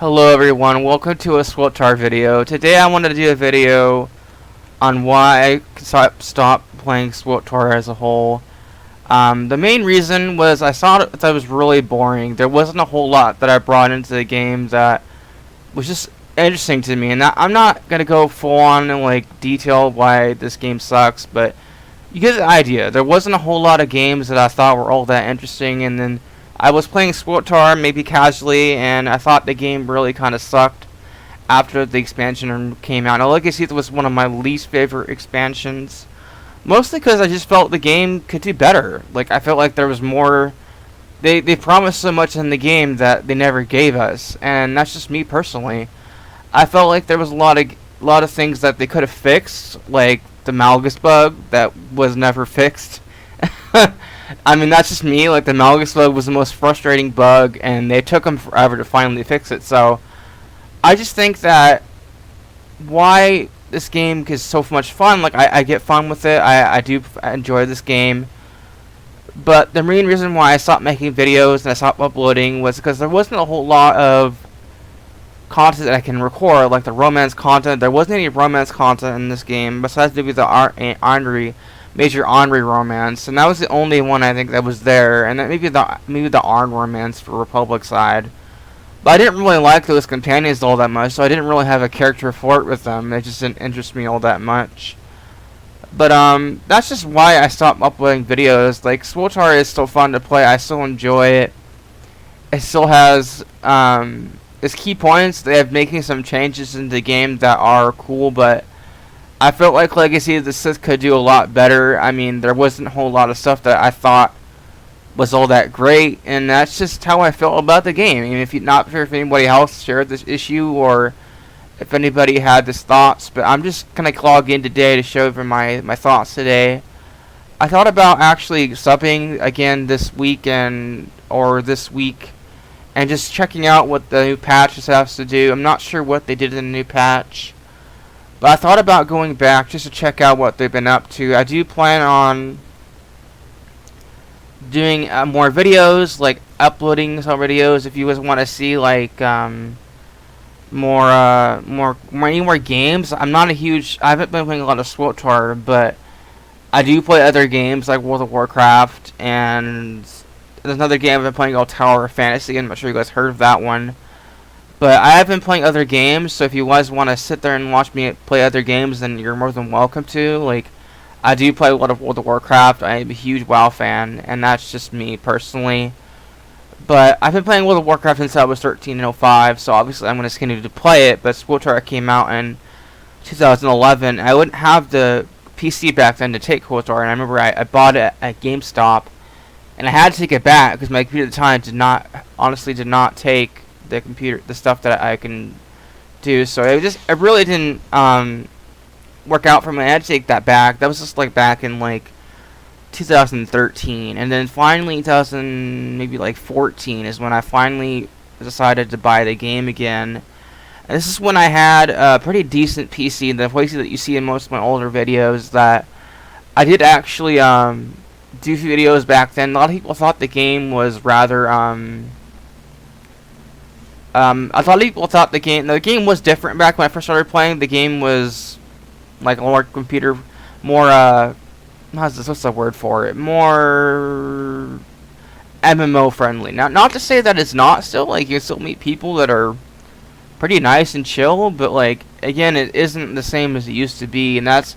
Hello everyone, welcome to a Swtor video. Today I wanted to do a video on why I stopped playing Swtor as a whole. The main reason was I saw that it was really boring. There wasn't a whole lot that I brought into the game that was just interesting to me. And I'm not going to go full on and like detail why this game sucks, but you get the idea. There wasn't a whole lot of games that I thought were all that interesting, and then I was playing Swtor maybe casually, and I thought the game really kind of sucked after the expansion came out. Now, Legacy was one of my least favorite expansions, mostly because I just felt the game could do better. Like, I felt like there was more. They promised so much in the game that they never gave us, and that's just me personally. I felt like there was a lot of things that they could have fixed, like the Malgus bug that was never fixed. I mean, that's just me. Like, the Malgus bug was the most frustrating bug, and they took them forever to finally fix it. So, I just think that why this game is so much fun. Like, I get fun with it. I do enjoy this game. But the main reason why I stopped making videos and I stopped uploading was because there wasn't a whole lot of content that I can record, like the romance content. There wasn't any romance content in this game besides maybe the Major Henri romance, and that was the only one I think that was there, and then maybe the Arn romance for Republic side. But I didn't really like those companions all that much, so I didn't really have a character flirt with them. They just didn't interest me all that much. But that's just why I stopped uploading videos. Like, Swtor is still fun to play. I still enjoy it. It still has its key points. They have making some changes in the game that are cool, but I felt like Legacy of the Sith could do a lot better. I mean, there wasn't a whole lot of stuff that I thought was all that great, and that's just how I felt about the game. I mean, not sure if anybody else shared this issue or if anybody had these thoughts, but I'm just gonna log in today to show over my thoughts today. I thought about actually subbing again this weekend or this week, and just checking out what the new patches has to do. I'm not sure what they did in the new patch, but I thought about going back just to check out what they've been up to. I do plan on doing more videos, like uploading some videos. If you guys want to see like any more games, I haven't been playing a lot of Swtor, but I do play other games like World of Warcraft, and there's another game I've been playing called Tower of Fantasy. I'm not sure you guys heard of that one. But I have been playing other games, so if you guys want to sit there and watch me play other games, then you're more than welcome to. Like, I do play a lot of World of Warcraft. I am a huge WoW fan, and that's just me personally. But I've been playing World of Warcraft since I was 13 and 05, so obviously I'm going to continue to play it. But Swtor came out in 2011. I wouldn't have the PC back then to take Swtor, and I remember I bought it at GameStop, and I had to take it back because my computer at the time did not take the stuff that I can do. So it really didn't work out for me. I had to take that back. That was just like back in like 2013, and then finally 14 is when I finally decided to buy the game again. And this is when I had a pretty decent PC, the PC that you see in most of my older videos. That I did actually do videos back then. A lot of people thought the game was rather I thought people thought the game was different back when I first started playing. The game was like a more what's the word for it? More MMO friendly. Now, not to say that it's not still. Like, you still meet people that are pretty nice and chill, but like, again, it isn't the same as it used to be, and that's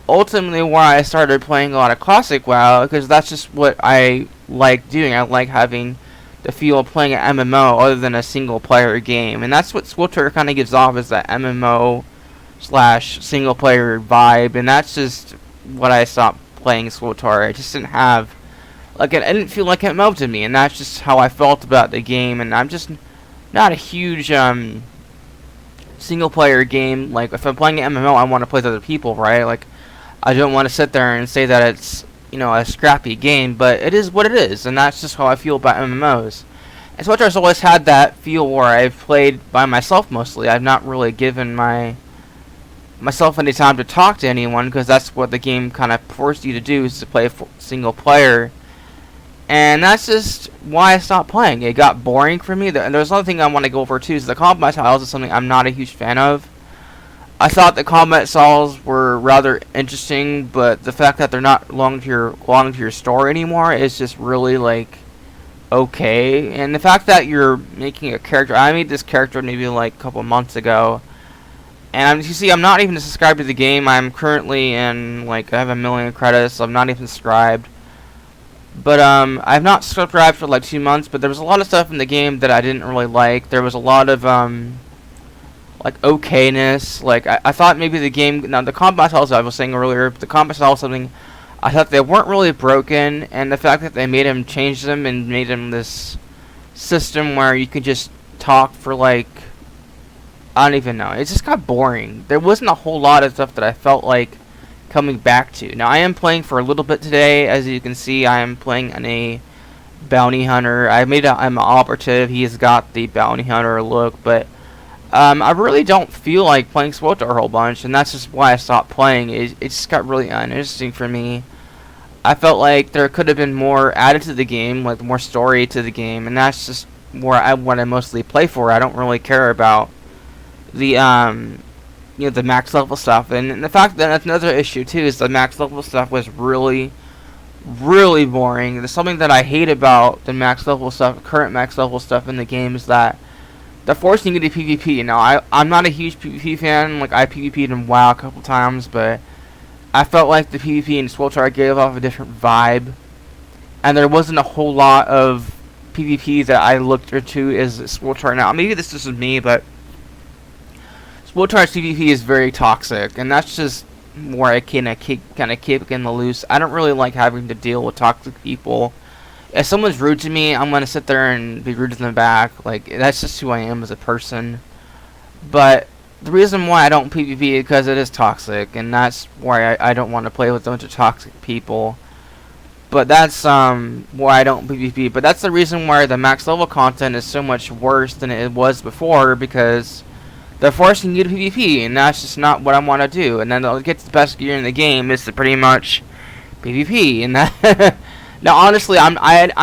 ultimately why I started playing a lot of classic WoW, because that's just what I like doing. I like having the feel of playing an MMO other than a single player game, and that's what Swtor kind of gives off, is that MMO / single player vibe, and that's just what I stopped playing Swtor. I just didn't have, like, I didn't feel like it melted me, and that's just how I felt about the game. And I'm just not a huge single player game. Like, if I'm playing an MMO, I want to play with other people, right? Like, I don't want to sit there and say that it's, you know, a scrappy game, but it is what it is, and that's just how I feel about MMOs. And Swtor's always had that feel where I've played by myself mostly. I've not really given myself any time to talk to anyone, because that's what the game kind of forced you to do, is to play single player. And that's just why I stopped playing. It got boring for me. And there's another thing I want to go over too, is the combat styles is something I'm not a huge fan of. I thought the combat styles were rather interesting, but the fact that they're not belonging to your story anymore is just really like okay. And the fact that you're making a character, I made this character maybe like a couple months ago, and you see, I'm not even subscribed to the game. I'm currently in like I have 1,000,000 credits, so I'm not even subscribed. But I've not subscribed for like 2 months. But there was a lot of stuff in the game that I didn't really like. There was a lot of like okayness. Like I thought maybe the game, now the combat styles I was saying earlier, the combat styles something I thought they weren't really broken, and the fact that they made him change them and made him this system where you could just talk for like, I don't even know. It just got boring. There wasn't a whole lot of stuff that I felt like coming back to. Now I am playing for a little bit today. As you can see, I am playing on a bounty hunter. I'm an operative. He has got the bounty hunter look, but I really don't feel like playing Swtor a whole bunch, and that's just why I stopped playing. It just got really uninteresting for me. I felt like there could have been more added to the game, like more story to the game, and that's just what I mostly play for. I don't really care about the the max level stuff, and the fact that that's another issue too is the max level stuff was really boring. There's something that I hate about the max level stuff, current max level stuff in the game, is that they're forcing you to PvP. Now I'm not a huge PvP fan. Like I PvP'd in WoW a couple times, but I felt like the PvP in Swtor gave off a different vibe, and there wasn't a whole lot of PvP that I looked to as Swtor. Now maybe this is me, but Swtor's PvP is very toxic, and that's just where I kind of kick in the loose. I don't really like having to deal with toxic people. If someone's rude to me, I'm gonna sit there and be rude to them back. Like that's just who I am as a person. But the reason why I don't PvP is because it is toxic, and that's why I don't want to play with a bunch of toxic people. But that's why I don't PvP. But that's the reason why the max level content is so much worse than it was before, because they're forcing you to PvP, and that's just not what I want to do. And then they'll get the best gear in the game is to pretty much PvP, and that. Now, honestly, I'm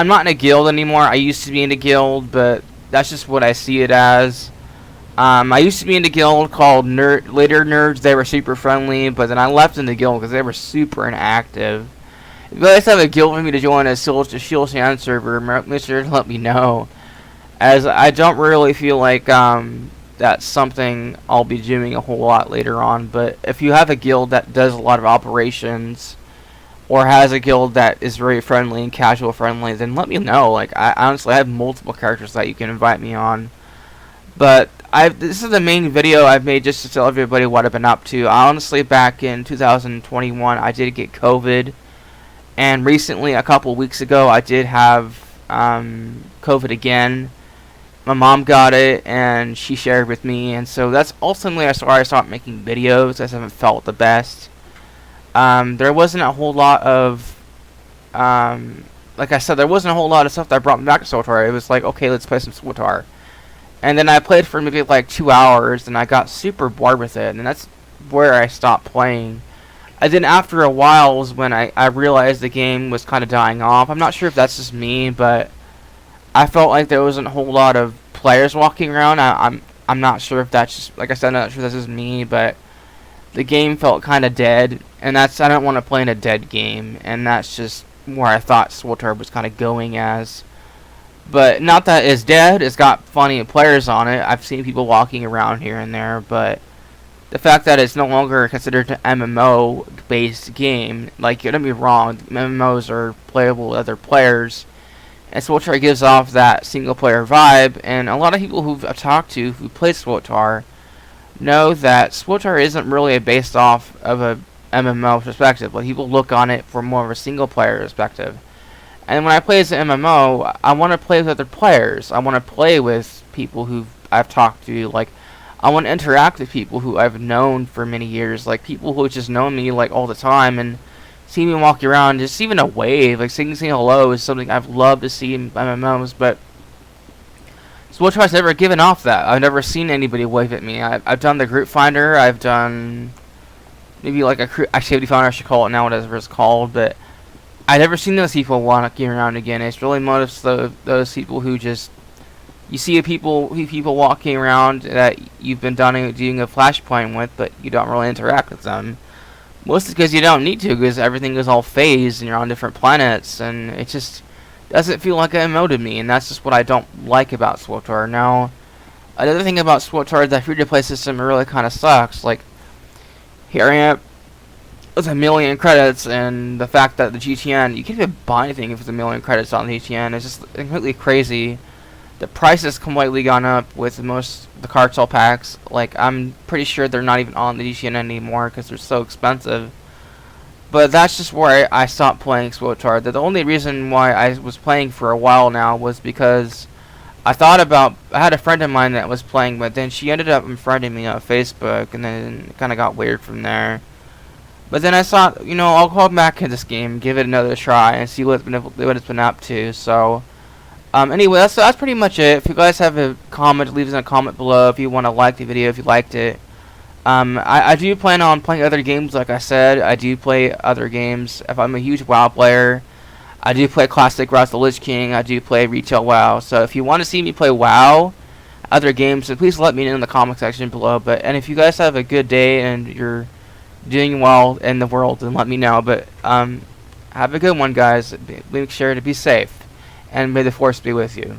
not in a guild anymore. I used to be in a guild, but that's just what I see it as. I used to be in a guild called Later Nerds. They were super friendly, but then I left in the guild because they were super inactive. If you guys have a guild for me to join a Shield Shan server, make sure to let me know, as I don't really feel like that's something I'll be doing a whole lot later on. But if you have a guild that does a lot of operations, or has a guild that is very friendly and casual friendly, then let me know. Like I honestly have multiple characters that you can invite me on. But this is the main video I've made just to tell everybody what I've been up to. Honestly, back in 2021, I did get COVID, and recently, a couple weeks ago, I did have COVID again. My mom got it, and she shared with me, and so that's ultimately why I stopped making videos. I just haven't felt the best. There wasn't a whole lot of, like I said, there wasn't a whole lot of stuff that brought me back to Swtor. It was like, okay, let's play some Swtor. And then I played for maybe like 2 hours, and I got super bored with it, and that's where I stopped playing. And then after a while was when I realized the game was kind of dying off. I'm not sure if that's just me, but I felt like there wasn't a whole lot of players walking around. I'm not sure if that's just, like I said, I'm not sure if this is me, but the game felt kind of dead, and I don't want to play in a dead game, and that's just where I thought Swtor was kind of going as. But not that it's dead, it's got funny players on it. I've seen people walking around here and there, but the fact that it's no longer considered an MMO-based game, like, don't get me wrong, MMOs are playable with other players, and Swtor gives off that single-player vibe, and a lot of people who I've talked to who play Swtor know that Swtor isn't really based off of a MMO perspective. Like, people look on it for more of a single-player perspective. And when I play as an MMO, I want to play with other players. I want to play with people who I've talked to. Like, I want to interact with people who I've known for many years. Like, people who just know me, like, all the time. And see me walk around, just even a wave. Like, saying hello is something I've loved to see in MMOs. But Swtor's never given off that. I've never seen anybody wave at me. I've done the group finder. I've done maybe like a activity finder, I should call it now, whatever it's called. But I've never seen those people walking around again. It's really most of those people who just, you see people walking around that you've been doing a flashpoint with, but you don't really interact with them. Mostly because you don't need to, because everything is all phased and you're on different planets, and it just doesn't feel like an MMO to me, and that's just what I don't like about Swtor. Now, another thing about Swtor is that free-to-play system really kind of sucks. Like, here I am with 1,000,000 credits, and the fact that the GTN, you can't even buy anything if it's 1,000,000 credits on the GTN. It's just completely crazy. The price has completely gone up with most the cartel packs. Like, I'm pretty sure they're not even on the GTN anymore because they're so expensive. But that's just where I stopped playing Swtor. The only reason why I was playing for a while now was because I had a friend of mine that was playing, but then she ended up unfriending me on Facebook, and then it kind of got weird from there. But then I thought, I'll call back to this game, give it another try, and see what it's been up to. So, anyway, that's pretty much it. If you guys have a comment, leave us a comment below if you want to like the video, if you liked it. I do plan on playing other games, like I said. I do play other games. If I'm a huge WoW player, I do play Classic Wrath of the Lich King. I do play Retail WoW. So if you want to see me play WoW, other games, then please let me know in the comment section below. And if you guys have a good day and you're doing well in the world, then let me know. But have a good one, guys. Make sure to be safe, and may the Force be with you.